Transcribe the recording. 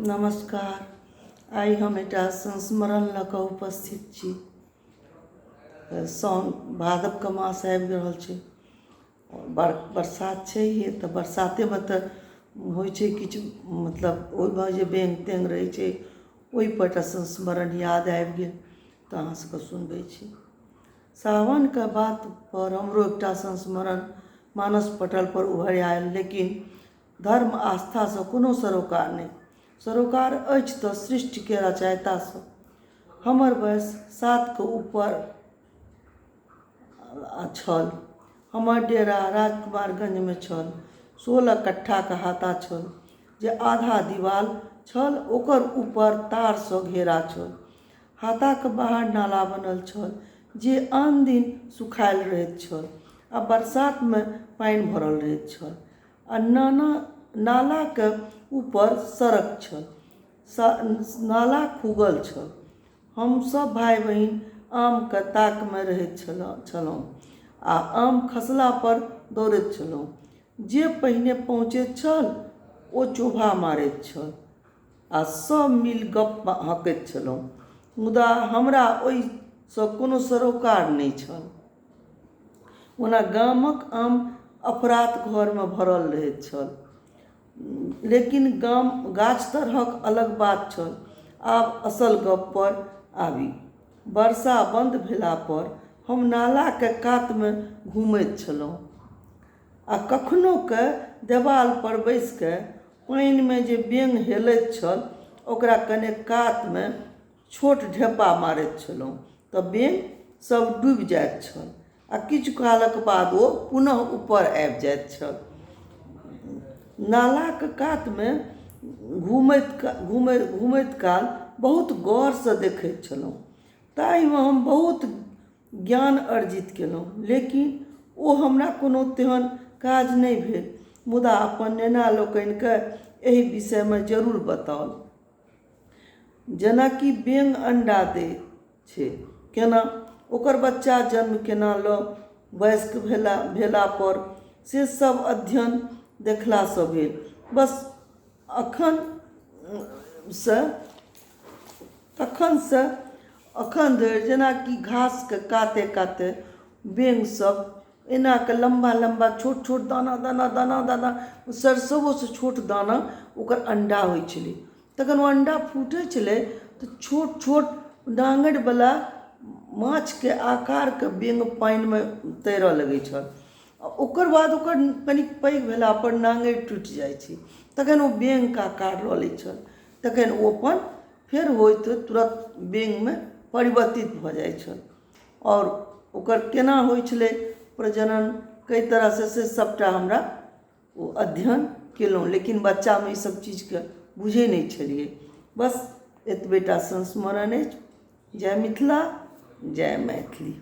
नमस्कार। आई हम एकटा संस्मरण लऽ कऽ उपस्थित छी। साउन भादवके मास आबि रहल छै, बरसात छैहे तऽ बरसातेमे तऽ होइ छै किछु, मतलब ओहिमे जे बेंग तेंग रहै छै ओहिपर एकटा संस्मरण याद आबि गेल तऽ अहाँ सबके सुनबै छी। सावनके बात पर हमरो एकटा संस्मरण मानस पटल पर उभरि आयल, लेकिन धर्म आस्थासँ कोनो सरोकार नहि। सरोकार अछि तऽ सृष्टिके रचयितासँ। हमर वयस 7 के ऊपर छल। हमर डेरा राजकुमारगंजमे छल। 16 कट्ठाके हाता छल, जे आधा दीवाल छल, ओकर ऊपर तारसँ घेरा छल। हाताके बाहर नाला बनल छल, जे आन दिन सुखायल रहैत छल आ बरसातमे पानि भरल रहैत छल। आ नालाके ऊपर सड़क छल। नाला खुगल छल। हमसभ भाय बहिन आमके ताकमे रहैत छलहुँ आ आम खसला पर दौड़ैत छलहुँ। जे पहिने पहुँचैत छल ओ चोभा मारैत छल आ सब मिल गप हँकैत छलहुँ। मुदा हमरा ओहिसँ कोनो सरोकार नहि छल। ओना गामक आम अफरात घरमे भरल रहैत छल, लेकिन गाछ तरहक अलग बात छल। आब असल गप पर आबी। वर्षा बन्द भेला पर हम नालाके कातमे घुमैत छलहुँ आ कखनोके देवाल पर बैसिके पानिमे जे बेंग हेलैत छल ओकरा कने कातमे छोट ढेपा मारैत छलहुँ तऽ बेंग सब डूबि जाइत छल आ किछु कालक बाद ओ पुनः ऊपर आबि जाइत छल। नालाके कातमे घुमैत काल बहुत गौरसँ देखैत छलहुँ। ताहिमे हम बहुत ज्ञान अर्जित केलहुँ, लेकिन ओ हमरा कोनो तेहन काज नहि भेल। मुदा अपन नेना लोकनिके एहि विषयमे जरूर बताओल। जेनाकि बेंग अंडा दै छै केना, ओकर बच्चा जन्म केना लऽ वयस्क भेला पर, से सब अध्ययन देखलासँ भेल। बस अखन धरि जेनाकि घासके काते काते बेंग सब एना के लम्बा लम्बा छोट छोट दाना सरसोसँ छोट दाना ओकर अंडा होइ छलै। तखन ओ अंडा फूटै छलै तऽ छोट छोट डांगरवला माछके आकारके बेंग पानिमे तैरऽ लगै छल। ओकर बाद ओकर कनिक पैघ भेला पर नाङ्गरि टुटि जाइ छै, तखन ओ बेंगके आकार लऽ लै छल। तखन ओ अपन फेर होइत तुरत बेंगमे परिवर्तित भऽ जाइ छल आओर ओकर केना होइ छलै प्रजनन, कई तरहसँ से सबटा हमरा ओ अध्ययन केलहुँ। लेकिन बच्चामे ई सब चीजके बुझै नहि छलिए। बस एतबेटा संस्मरण अछि। जय मिथिला, जय मैथिली।